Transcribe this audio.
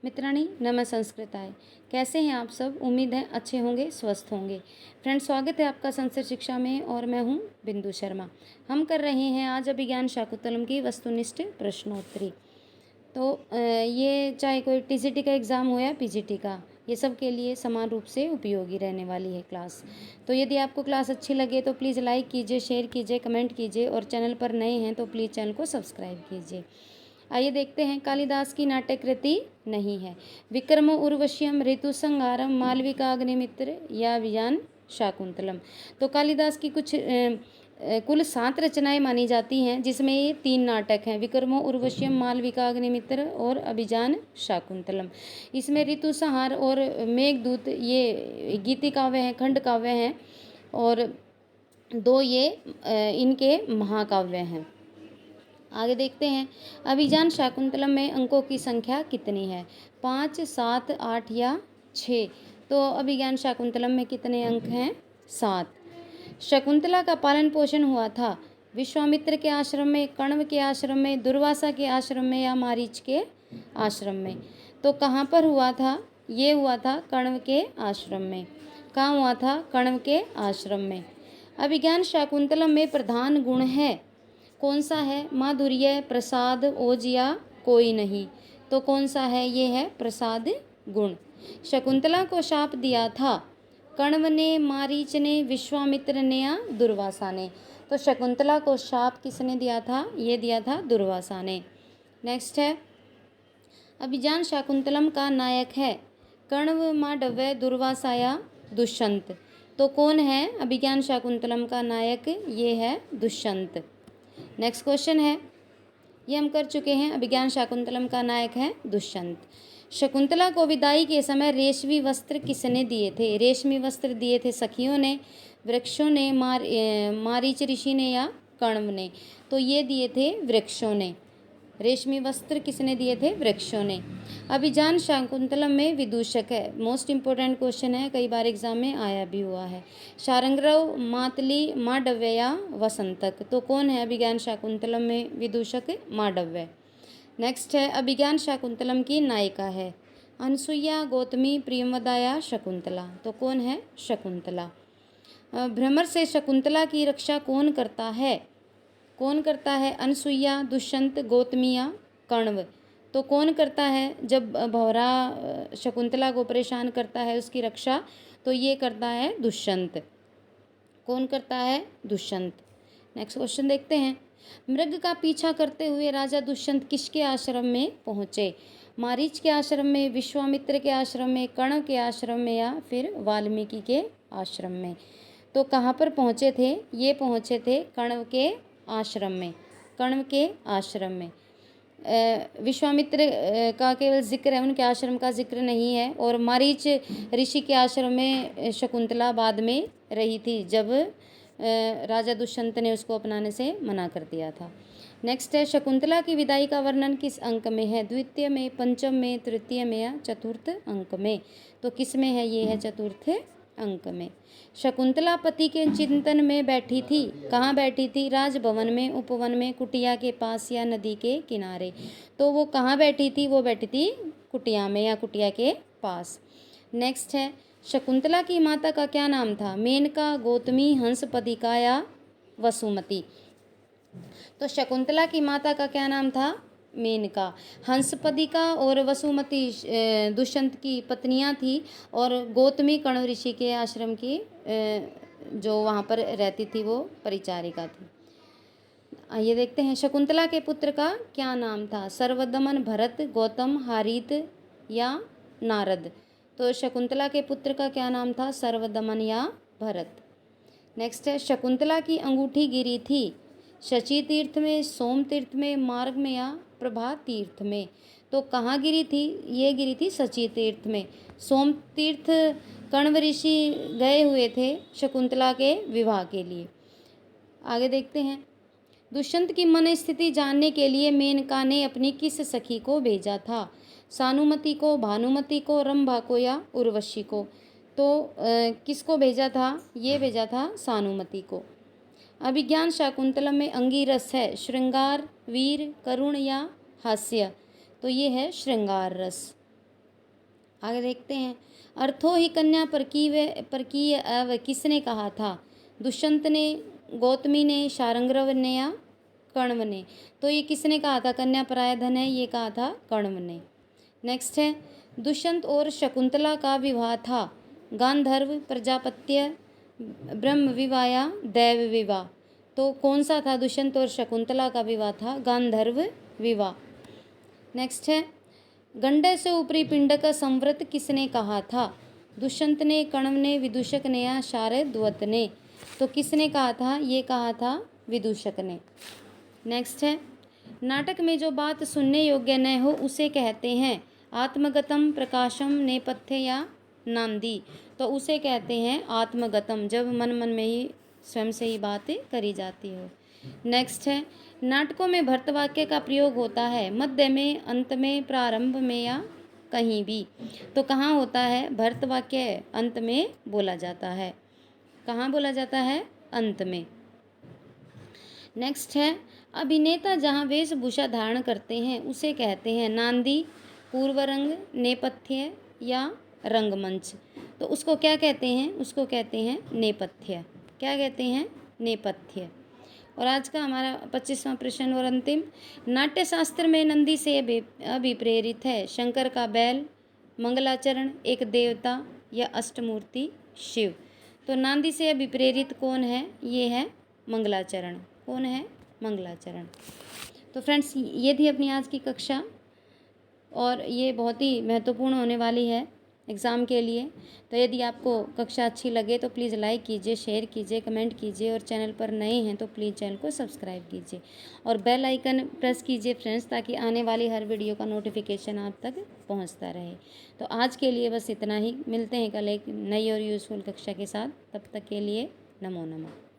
मित्राणि नमः संस्कृताय। कैसे हैं आप सब? उम्मीद है अच्छे होंगे, स्वस्थ होंगे। फ्रेंड्स, स्वागत है आपका संस्कृत शिक्षा में और मैं हूं बिंदु शर्मा। हम कर रहे हैं आज अभिज्ञान शाकुंतलम की वस्तुनिष्ठ प्रश्नोत्तरी। तो ये चाहे कोई टीजीटी का एग्ज़ाम हो या पीजीटी का, ये सब के लिए समान रूप से उपयोगी रहने वाली है क्लास। तो यदि आपको क्लास अच्छी लगे तो प्लीज़ लाइक कीजिए, शेयर कीजिए, कमेंट कीजिए और चैनल पर नए हैं तो प्लीज़ चैनल को सब्सक्राइब कीजिए। आइए देखते हैं, कालिदास की नाट्य कृति नहीं है। विक्रम उर्वश्यम, ऋतुसंहारम, मालविकाग्निमित्र या अभिज्ञान शाकुंतलम। तो कालिदास की कुछ कुल 7 रचनाएं मानी जाती हैं, जिसमें ये 3 नाटक हैं, विक्रमो उर्वश्यम, मालविकाग्निमित्र और अभिज्ञान शाकुंतलम। इसमें ऋतुसंहार और मेघदूत ये गीति काव्य हैं, खंड काव्य हैं और 2 ये इनके महाकाव्य हैं। आगे देखते हैं, अभिज्ञान शाकुंतलम में अंकों की संख्या कितनी है? 5, 7, 8 या 6? तो अभिज्ञान शाकुंतलम में कितने अंक हैं? 7। शकुंतला का पालन पोषण हुआ था विश्वामित्र के आश्रम में, कण्व के आश्रम में, दुर्वासा के आश्रम में या मारीच के आश्रम में? तो कहाँ पर हुआ था? ये हुआ था कण्व के आश्रम में। कहाँ हुआ था? कण्व के आश्रम में। अभिज्ञान शाकुंतलम में प्रधान गुण है, कौन सा है? माधुर्य, प्रसाद, ओज या कोई नहीं? तो कौन सा है? ये है प्रसाद गुण। शकुंतला को शाप दिया था कण्व ने, मारीच ने, विश्वामित्र ने या दुर्वासा ने? तो शकुंतला को शाप किसने दिया था? ये दिया था दुर्वासा ने। नेक्स्ट है, अभिज्ञान शाकुंतलम का नायक है कण्व, मांडव्य, दुर्वासा या दुष्यंत? तो कौन है अभिज्ञान शाकुंतलम का नायक? ये है दुष्यंत। नेक्स्ट क्वेश्चन है, ये हम कर चुके हैं, अभिज्ञान शाकुंतलम का नायक है दुष्यंत। शकुंतला को विदाई के समय रेशमी वस्त्र किसने दिए थे? रेशमी वस्त्र दिए थे सखियों ने, वृक्षों ने, मारीच ऋषि ने या कण्व ने? तो ये दिए थे वृक्षों ने। रेशमी वस्त्र किसने दिए थे? वृक्षों ने। अभिज्ञान शाकुंतलम में विदूषक है, मोस्ट इंपॉर्टेंट क्वेश्चन है, कई बार एग्जाम में आया भी हुआ है। शार्ंगरव, मातली, मांडव्य या वसंतक? तो कौन है अभिज्ञान शाकुंतलम में विदूषक? मांडव्य। नेक्स्ट है, अभिज्ञान शाकुंतलम की नायिका है अनसुईया, गौतमी, प्रियंवदा या शकुंतला? तो कौन है? शकुंतला। भ्रमर से शकुंतला की रक्षा कौन करता है? कौन करता है? अनसुईया, दुष्यंत, गौतमी या कण्व? तो कौन करता है? जब भंवरा शकुंतला को परेशान करता है उसकी रक्षा, तो ये करता है दुष्यंत। कौन करता है? दुष्यंत। नेक्स्ट क्वेश्चन देखते हैं, मृग का पीछा करते हुए राजा दुष्यंत किसके आश्रम में पहुँचे? मारीच के आश्रम में, विश्वामित्र के आश्रम में, कण्व के आश्रम में या फिर वाल्मीकि के आश्रम में? तो कहाँ पर पहुँचे थे? ये पहुँचे थे कण्व के आश्रम में। कण्व के आश्रम में। विश्वामित्र का केवल जिक्र है, उनके आश्रम का जिक्र नहीं है। और मारीच ऋषि के आश्रम में शकुंतला बाद में रही थी, जब राजा दुष्यंत ने उसको अपनाने से मना कर दिया था। नेक्स्ट है, शकुंतला की विदाई का वर्णन किस अंक में है? द्वितीय में, पंचम में, तृतीय में या चतुर्थ अंक में? तो किस में है? ये है चतुर्थ अंक में। शकुंतला पति के चिंतन में बैठी थी, कहाँ बैठी थी? राजभवन में, उपवन में, कुटिया के पास या नदी के किनारे? तो वो कहाँ बैठी थी? वो बैठी थी कुटिया में या कुटिया के पास। नेक्स्ट है, शकुंतला की माता का क्या नाम था? मेनका, गौतमी, हंसपदिका या वसुमती? तो शकुंतला की माता का क्या नाम था? मेनका। हंसपदिका और वसुमती दुष्यंत की पत्नियां थी और गौतमी कण्व ऋषि के आश्रम की जो वहाँ पर रहती थी वो परिचारिका थी। आइए देखते हैं, शकुंतला के पुत्र का क्या नाम था? सर्वदमन, भरत, गौतम, हारीत या नारद? तो शकुंतला के पुत्र का क्या नाम था? सर्वदमन या भरत। नेक्स्ट है, शकुंतला की अंगूठी गिरी थी शची तीर्थ में, सोम तीर्थ में, मार्ग में या प्रभात तीर्थ में? तो कहाँ गिरी थी? ये गिरी थी शची तीर्थ में। सोम तीर्थ कण्व ऋषि गए हुए थे शकुंतला के विवाह के लिए। आगे देखते हैं, दुष्यंत की मन स्थिति जानने के लिए मेनका ने अपनी किस सखी को भेजा था? सानुमति को, भानुमति को, रंभा को या उर्वशी को? तो किसको भेजा था? ये भेजा था सानुमति को। अभिज्ञान शाकुंतलम में अंगीरस है श्रृंगार, वीर, करुण या हास्य? तो ये है श्रृंगार रस। आगे देखते हैं। अर्थो ही कन्या परकीय अव किसने कहा था? दुष्यंत ने, गौतमी ने, शारंग्रव ने या कण्व ने? तो ये किसने कहा था? कन्या पराय धन है, ये कहा था कण्व ने। नेक्स्ट है, दुष्यंत और शकुंतला का विवाह था गांधर्व, प्रजापत्य, ब्रह्म विवाह या दैव विवाह? तो कौन सा था? दुष्यंत और शकुंतला का विवाह था गांधर्व विवाह। नेक्स्ट है, गंडे से ऊपरी पिंड का संवृत किसने कहा था? दुष्यंत ने, कण्व ने, विदूषक ने या शारद्वत ने? तो किसने कहा था? ये कहा था विदूषक ने। नेक्स्ट है, नाटक में जो बात सुनने योग्य न हो उसे कहते हैं आत्मगतम, प्रकाशम, नेपथ्य या नांदी? तो उसे कहते हैं आत्मगतम, जब मन मन में ही स्वयं से ही बातें करी जाती हो। नेक्स्ट है, नाटकों में भर्तवाक्य का प्रयोग होता है मध्य में, अंत में, प्रारंभ में या कहीं भी? तो कहाँ होता है? भर्तवाक्य अंत में बोला जाता है। कहाँ बोला जाता है? अंत में। नेक्स्ट है, अभिनेता जहाँ वेशभूषा धारण करते हैं उसे कहते हैं नांदी, पूर्वरंग, नेपथ्य या रंगमंच? तो उसको क्या कहते हैं? उसको कहते हैं नेपथ्य। क्या कहते हैं? नेपथ्य। और आज का हमारा 25वां प्रश्न और अंतिम, नाट्यशास्त्र में नंदी से अभिप्रेरित है शंकर का बैल, मंगलाचरण, एक देवता या अष्टमूर्ति शिव? तो नांदी से अभिप्रेरित कौन है? ये है मंगलाचरण। कौन है? मंगलाचरण। तो फ्रेंड्स, ये थी अपनी आज की कक्षा और ये बहुत ही महत्वपूर्ण होने वाली है एग्ज़ाम के लिए। तो यदि आपको कक्षा अच्छी लगे तो प्लीज़ लाइक कीजिए, शेयर कीजिए, कमेंट कीजिए और चैनल पर नए हैं तो प्लीज़ चैनल को सब्सक्राइब कीजिए और बेल आइकन प्रेस कीजिए फ्रेंड्स, ताकि आने वाली हर वीडियो का नोटिफिकेशन आप तक पहुंचता रहे। तो आज के लिए बस इतना ही। मिलते हैं कल एक नई और यूज़फुल कक्षा के साथ। तब तक के लिए नमो नमः।